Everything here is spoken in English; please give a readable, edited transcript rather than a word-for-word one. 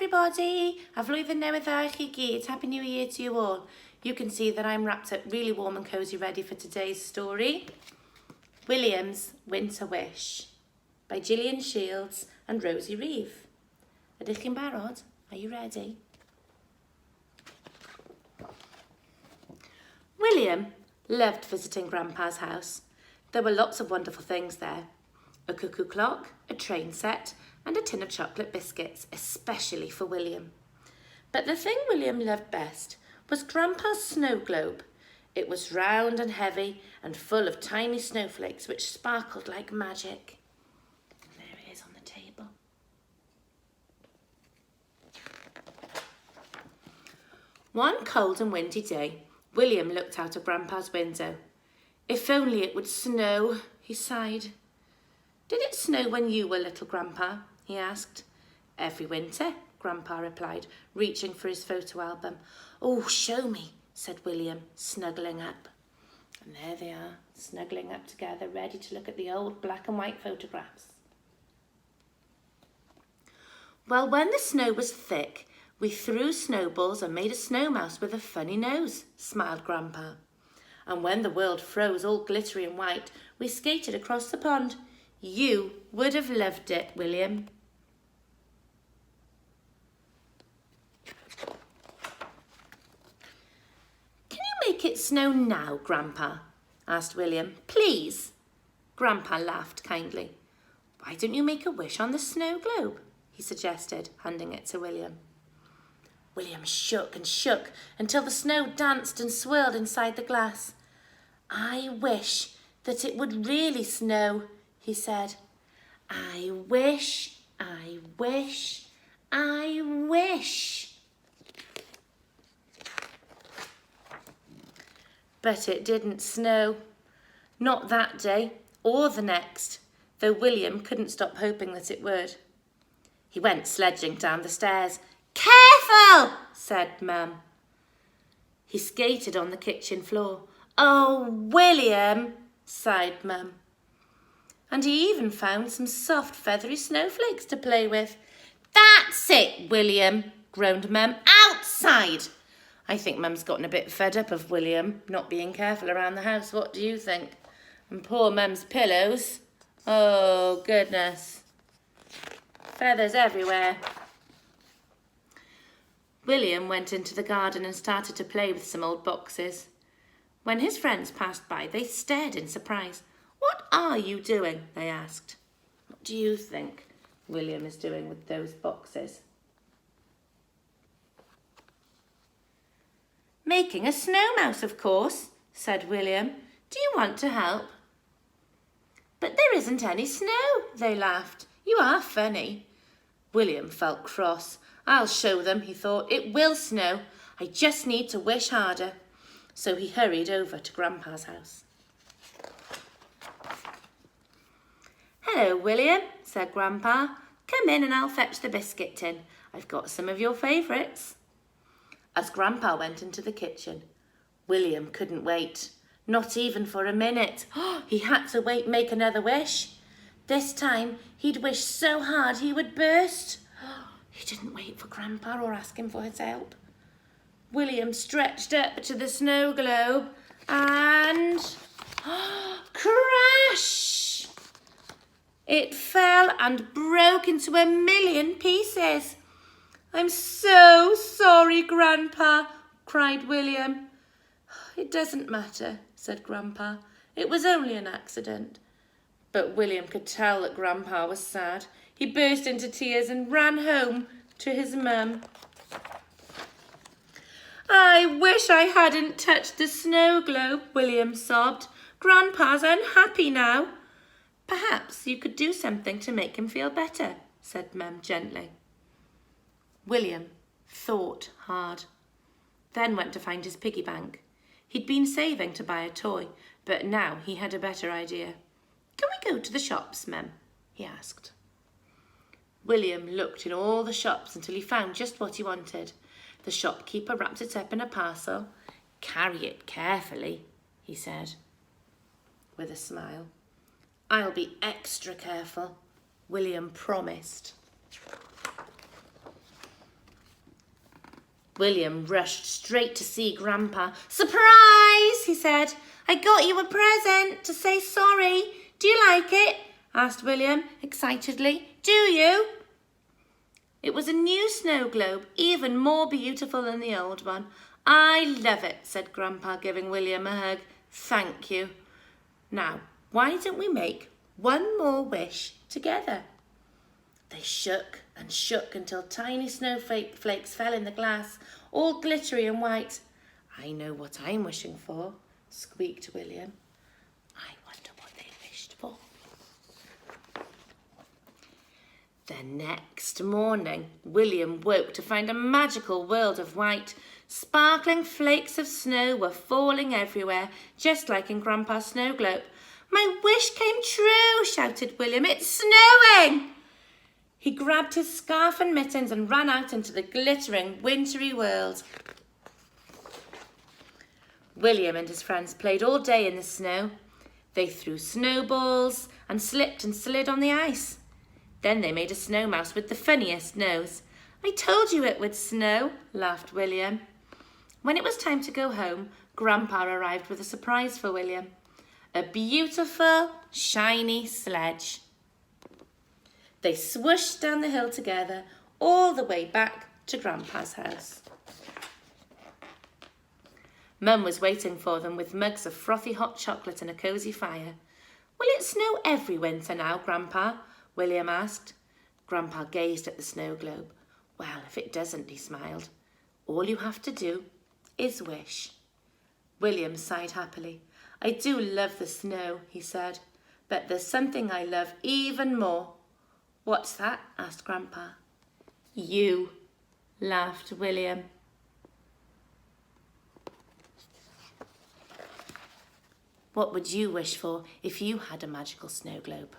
everybody, a flwyddyn newydd dda I chi gyd. Happy New Year to you all. You can see that I'm wrapped up really warm and cosy ready for today's story. William's Winter Wish by Gillian Shields and Rosie Reeve. Ydych chi'n barod? Are you ready? William loved visiting Grandpa's house. There were lots of wonderful things there. A cuckoo clock, a train set, and a tin of chocolate biscuits, especially for William. But the thing William loved best was Grandpa's snow globe. It was round and heavy and full of tiny snowflakes which sparkled like magic. There it is on the table. One cold and windy day, William looked out of Grandpa's window. If only it would snow, he sighed. Did it snow when you were little, Grandpa? He asked. Every winter, Grandpa replied, reaching for his photo album. Oh, show me, said William, snuggling up. And there they are, snuggling up together, ready to look at the old black and white photographs. Well, when the snow was thick, we threw snowballs and made a snow mouse with a funny nose, smiled Grandpa. And when the world froze all glittery and white, we skated across the pond. You would have loved it, William. Can you make it snow now, Grandpa? Asked William. Please. Grandpa laughed kindly. Why don't you make a wish on the snow globe? He suggested, handing it to William. William shook and shook until the snow danced and swirled inside the glass. I wish that it would really snow, he said. I wish, I wish, I wish. But it didn't snow. Not that day or the next, though William couldn't stop hoping that it would. He went sledging down the stairs. Careful, said Mum. He skated on the kitchen floor. Oh, William, sighed Mum. And he even found some soft feathery snowflakes to play with. That's it, William, groaned Mum. Outside! I think Mum's gotten a bit fed up of William not being careful around the house. What do you think? And poor Mum's pillows. Oh, goodness. Feathers everywhere. William went into the garden and started to play with some old boxes. When his friends passed by, they stared in surprise. What are you doing? They asked. What do you think William is doing with those boxes? Making a snow mouse, of course, said William. Do you want to help? But there isn't any snow, they laughed. You are funny. William felt cross. I'll show them, he thought. It will snow. I just need to wish harder. So he hurried over to Grandpa's house. Hello, William, said Grandpa. Come in and I'll fetch the biscuit tin. I've got some of your favourites. As Grandpa went into the kitchen, William couldn't wait, not even for a minute. He had to make another wish. This time, he'd wish so hard he would burst. He didn't wait for Grandpa or ask him for his help. William stretched up to the snow globe and crash! It fell and broke into a million pieces. I'm so sorry, Grandpa, cried William. It doesn't matter, said Grandpa. It was only an accident. But William could tell that Grandpa was sad. He burst into tears and ran home to his mum. I wish I hadn't touched the snow globe, William sobbed. Grandpa's unhappy now. Perhaps you could do something to make him feel better, said Mum gently. William thought hard, then went to find his piggy bank. He'd been saving to buy a toy, but now he had a better idea. Can we go to the shops, Mum? He asked. William looked in all the shops until he found just what he wanted. The shopkeeper wrapped it up in a parcel. Carry it carefully, he said, with a smile. I'll be extra careful, William promised. William rushed straight to see Grandpa. "Surprise!" he said. "I got you a present to say sorry. Do you like it?" asked William excitedly. "Do you?" It was a new snow globe, even more beautiful than the old one. "I love it," said Grandpa, giving William a hug. "Thank you. Now, why don't we make one more wish together?" They shook and shook until tiny snowflakes fell in the glass, all glittery and white. "I know what I'm wishing for," squeaked William. "I wonder what they wished for." The next morning, William woke to find a magical world of white. Sparkling flakes of snow were falling everywhere, just like in Grandpa's snow globe. "My wish came true," shouted William. "It's snowing!" He grabbed his scarf and mittens and ran out into the glittering, wintry world. William and his friends played all day in the snow. They threw snowballs and slipped and slid on the ice. Then they made a snow mouse with the funniest nose. "I told you it would snow," laughed William. When it was time to go home, Grandpa arrived with a surprise for William. A beautiful, shiny sledge. They swooshed down the hill together, all the way back to Grandpa's house. Mum was waiting for them with mugs of frothy hot chocolate and a cosy fire. "Will it snow every winter now, Grandpa?" William asked. Grandpa gazed at the snow globe. "Well, if it doesn't," he smiled. "All you have to do is wish." William sighed happily. "I do love the snow," he said, "but there's something I love even more." "What's that?" asked Grandpa. "You," laughed William. What would you wish for if you had a magical snow globe?